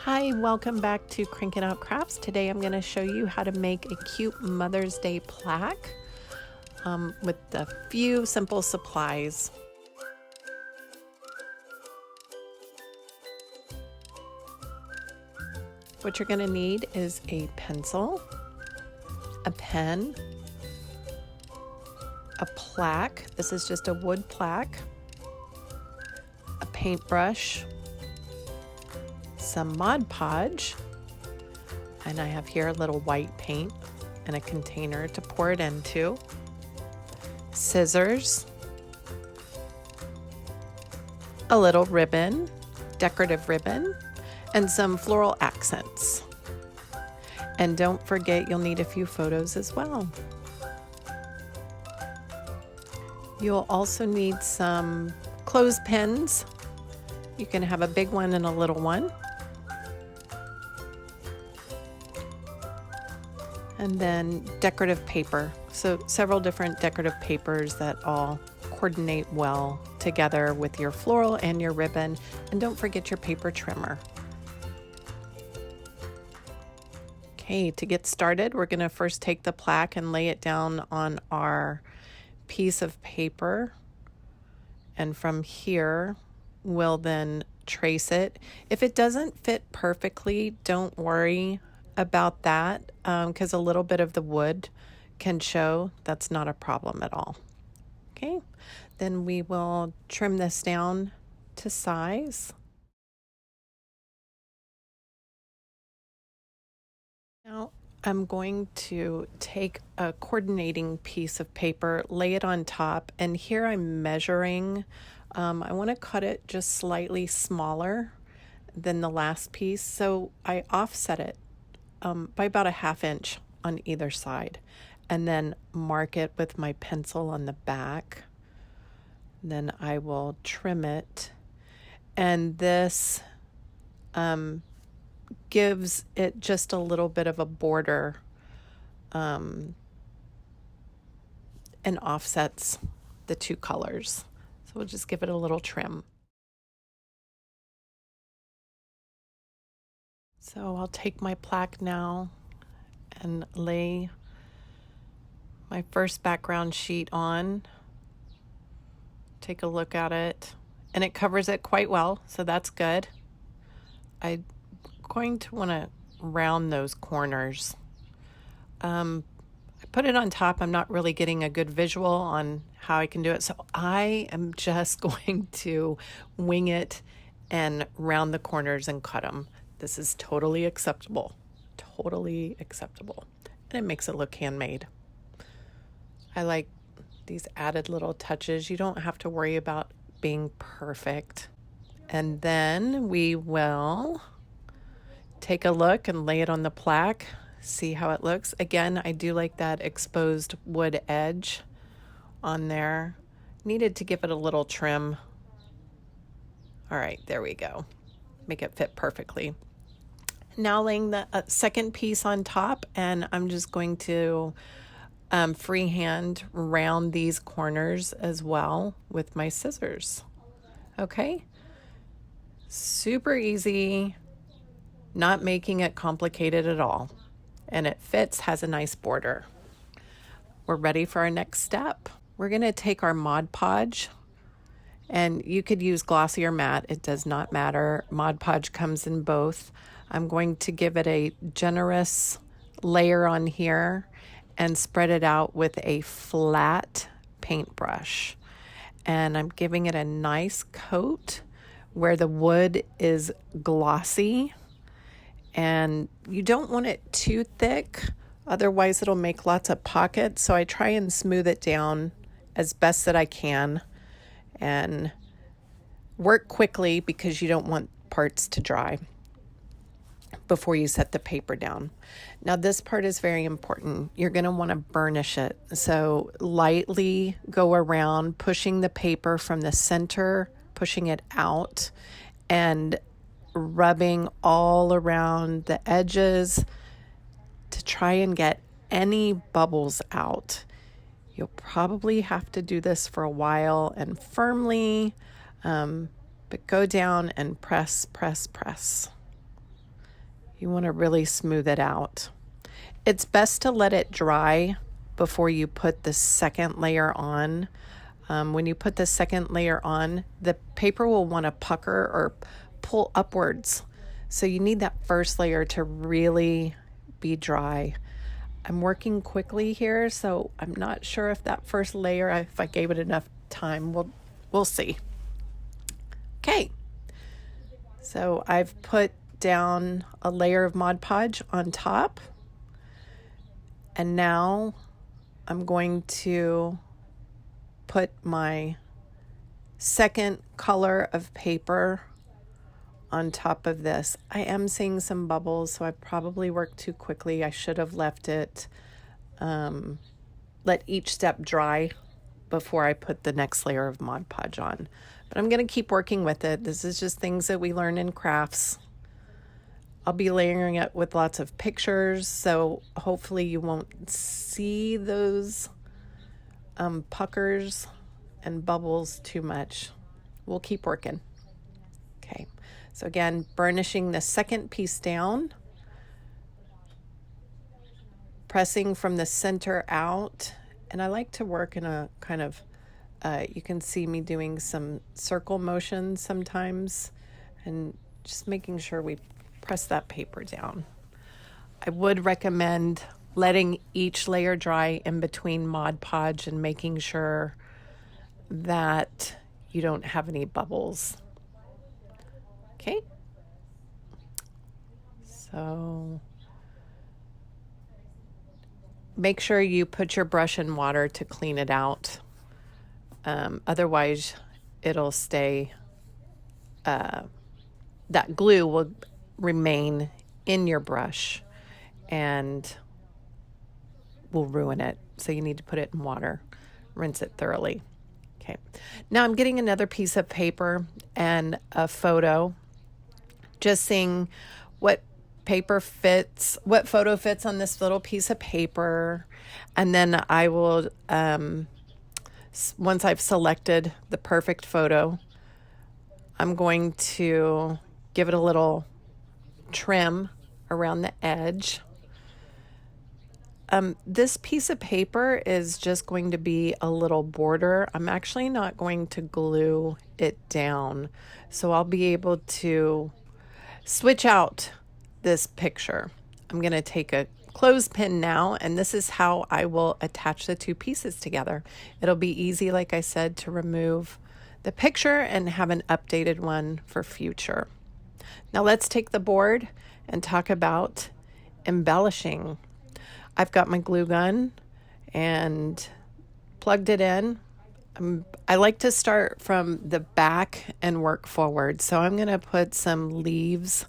Hi, welcome back to Crankin Out Crafts. Today I'm going to show you how to make a cute Mother's Day plaque with a few simple supplies. What you're going to need is a pencil, a pen, a plaque. This is just a wood plaque, a paintbrush, some Mod Podge, and I have here a little white paint and a container to pour it into, scissors, a little ribbon, decorative ribbon, and some floral accents. And don't forget, you'll need a few photos as well. You'll also need some clothespins. You can have a big one and a little one. And then decorative paper. So several different decorative papers that all coordinate well together with your floral and your ribbon. And don't forget your paper trimmer. Okay, to get started, we're going to first take the plaque and lay it down on our piece of paper. And from here, we'll then trace it. If it doesn't fit perfectly, don't worry about that, because a little bit of the wood can show. That's not a problem at all. Okay, then we will trim this down to size. Now I'm going to take a coordinating piece of paper, lay it on top, and here I'm measuring. I want to cut it just slightly smaller than the last piece, so I offset it by about a 1/2 inch on either side, and then mark it with my pencil on the back. Then I will trim it, and this gives it just a little bit of a border and offsets the two colors. So we'll just give it a little trim. So I'll take my plaque now and lay my first background sheet on. Take a look at it, and it covers it quite well, so that's good. I'm going to want to round those corners. I put it on top. I'm not really getting a good visual on how I can do it, so I am just going to wing it and round the corners and cut them. This is totally acceptable. Totally acceptable. And it makes it look handmade. I like these added little touches. You don't have to worry about being perfect. And then we will take a look and lay it on the plaque, see how it looks. Again, I do like that exposed wood edge on there. Needed to give it a little trim. All right, there we go. Make it fit perfectly. Now laying the second piece on top, and I'm just going to freehand round these corners as well with my scissors. Okay, super easy, not making it complicated at all, and it fits, has a nice border. We're ready for our next step. We're going to take our Mod Podge, and you could use glossy or matte, it does not matter. Mod Podge comes in both. I'm going to give it a generous layer on here and spread it out with a flat paintbrush. And I'm giving it a nice coat where the wood is glossy, and you don't want it too thick, otherwise it'll make lots of pockets. So I try and smooth it down as best that I can and work quickly because you don't want parts to dry before you set the paper down. Now this part is very important. You're going to want to burnish it. So lightly go around, pushing the paper from the center, pushing it out, and rubbing all around the edges to try and get any bubbles out. You'll probably have to do this for a while and firmly, but go down and press, press, press. You want to really smooth it out. It's best to let it dry before you put the second layer on. When you put the second layer on, the paper will want to pucker or pull upwards. So you need that first layer to really be dry. I'm working quickly here, so I'm not sure if that first layer, if I gave it enough time, we'll see. Okay, so I've put down a layer of Mod Podge on top, and now I'm going to put my second color of paper on top of this. I am seeing some bubbles, so I probably worked too quickly. I should have left it, let each step dry before I put the next layer of Mod Podge on. But I'm going to keep working with it. This is just things that we learn in crafts. I'll be layering it with lots of pictures, so hopefully you won't see those puckers and bubbles too much. We'll keep working. Okay, so again, burnishing the second piece down, pressing from the center out, and I like to work in a kind of, you can see me doing some circle motions sometimes, and just making sure we press that paper down. I would recommend letting each layer dry in between Mod Podge and making sure that you don't have any bubbles. Okay, so make sure you put your brush in water to clean it out. Otherwise, it'll stay, that glue will remain in your brush and will ruin it. So you need to put it in water, rinse it thoroughly. Okay, now I'm getting another piece of paper and a photo, just seeing what photo fits on this little piece of paper. And then I will, once I've selected the perfect photo, I'm going to give it a little trim around the edge. This piece of paper is just going to be a little border. I'm actually not going to glue it down, so I'll be able to switch out this picture. I'm going to take a clothespin now, and this is how I will attach the two pieces together. It'll be easy, like I said, to remove the picture and have an updated one for future. Now let's take the board and talk about embellishing. I've got my glue gun and plugged it in. I like to start from the back and work forward. So I'm going to put some leaves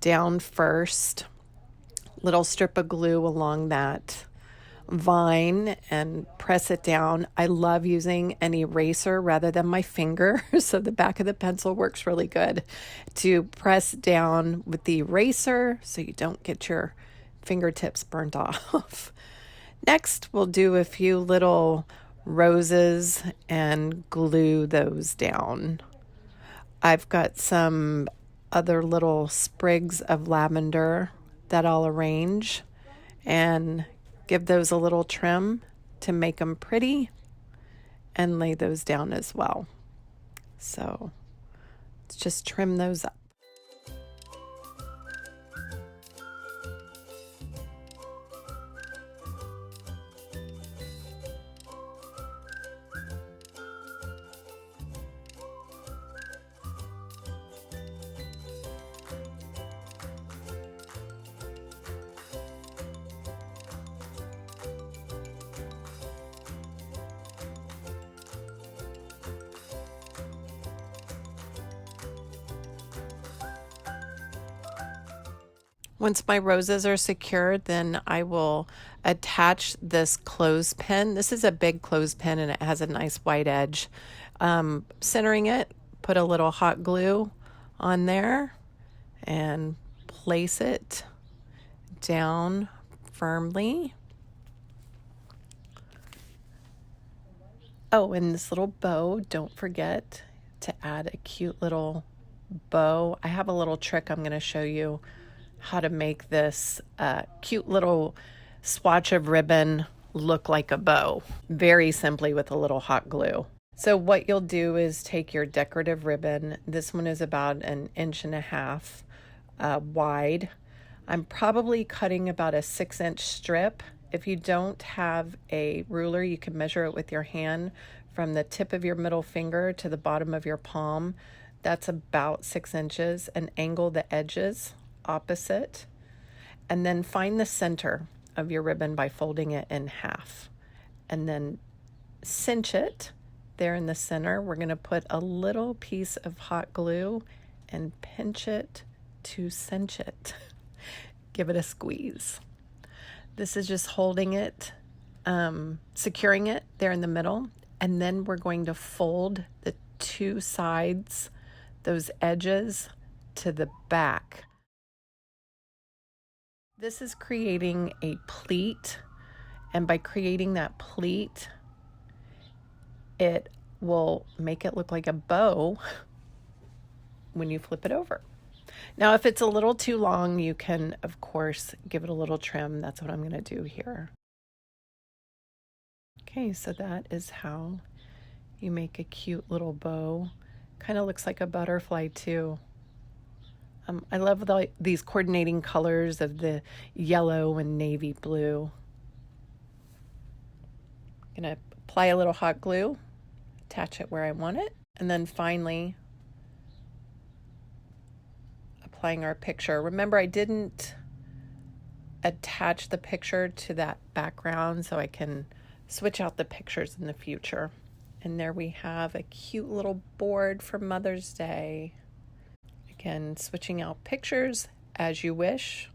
down first, little strip of glue along that vine and press it down. I love using an eraser rather than my finger, so the back of the pencil works really good to press down with the eraser so you don't get your fingertips burnt off. Next, we'll do a few little roses and glue those down. I've got some other little sprigs of lavender that I'll arrange and give those a little trim to make them pretty and lay those down as well. So let's just trim those up. Once my roses are secured, then I will attach this clothespin. This is a big clothespin and it has a nice white edge. Centering it, put a little hot glue on there and place it down firmly. Oh, and this little bow, don't forget to add a cute little bow. I have a little trick I'm going to show you how to make this cute little swatch of ribbon look like a bow, very simply with a little hot glue. So what you'll do is take your decorative ribbon. This one is about 1.5 inches wide. I'm probably cutting about a 6-inch strip. If you don't have a ruler, you can measure it with your hand from the tip of your middle finger to the bottom of your palm. That's about 6 inches, and angle the edges opposite. And then find the center of your ribbon by folding it in half. And then cinch it there in the center. We're going to put a little piece of hot glue and pinch it to cinch it. Give it a squeeze. This is just holding it, securing it there in the middle. And then we're going to fold the two sides, those edges, to the back. This is creating a pleat, and by creating that pleat, it will make it look like a bow when you flip it over. Now, if it's a little too long, you can, of course, give it a little trim. That's what I'm going to do here. Okay, so that is how you make a cute little bow. Kind of looks like a butterfly too. I love these coordinating colors of the yellow and navy blue. I'm going to apply a little hot glue, attach it where I want it, and then finally applying our picture. Remember, I didn't attach the picture to that background, so I can switch out the pictures in the future. And there we have a cute little board for Mother's Day. Again, switching out pictures as you wish.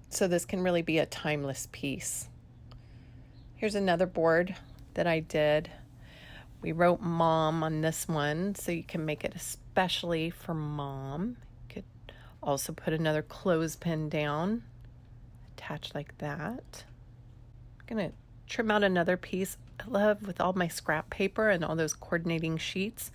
So this can really be a timeless piece. Here's another board that I did. We wrote Mom on this one, so you can make it especially for Mom. You could also put another clothespin down, attached like that. I'm going to trim out another piece. I love, with all my scrap paper and all those coordinating sheets,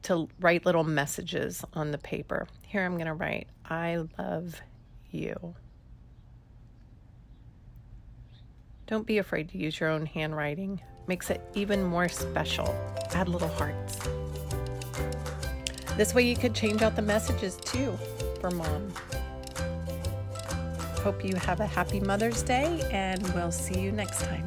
to write little messages on the paper. Here I'm going to write, I love you. Don't be afraid to use your own handwriting. Makes it even more special. Add little hearts. This way you could change out the messages too for Mom. Hope you have a happy Mother's Day, and we'll see you next time.